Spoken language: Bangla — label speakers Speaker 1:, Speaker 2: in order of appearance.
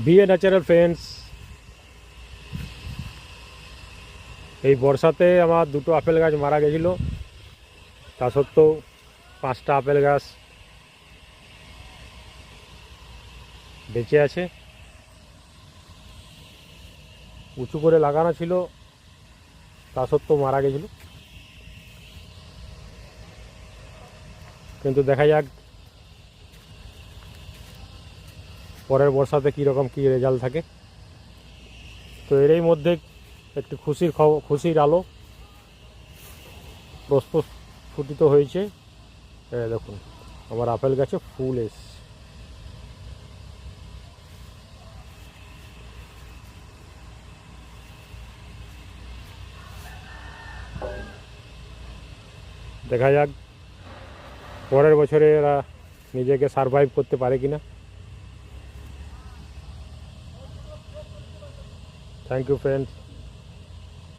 Speaker 1: বি এ ন্যাচারাল ফ্রেন্ডস, এই বর্ষাতে আমার দুটো আপেল গাছ মারা গেছিলো, তা সত্ত্বেও 5টা আপেল গাছ বেঁচে আছে। উঁচু করে লাগানো ছিল, তা সত্ত্বেও মারা গেছিলো। কিন্তু দেখা যাক পরের বর্ষাতে কীরকম কী রেজাল্ট থাকে। তো এরই মধ্যে একটি খুশির আলো প্রস্ফুটিত হয়েছে। দেখুন আমার আপেল গাছে ফুল এসছে। দেখা যাক পরের বছরে এরা নিজেকে সারভাইভ করতে পারে কিনা। Thank you friends.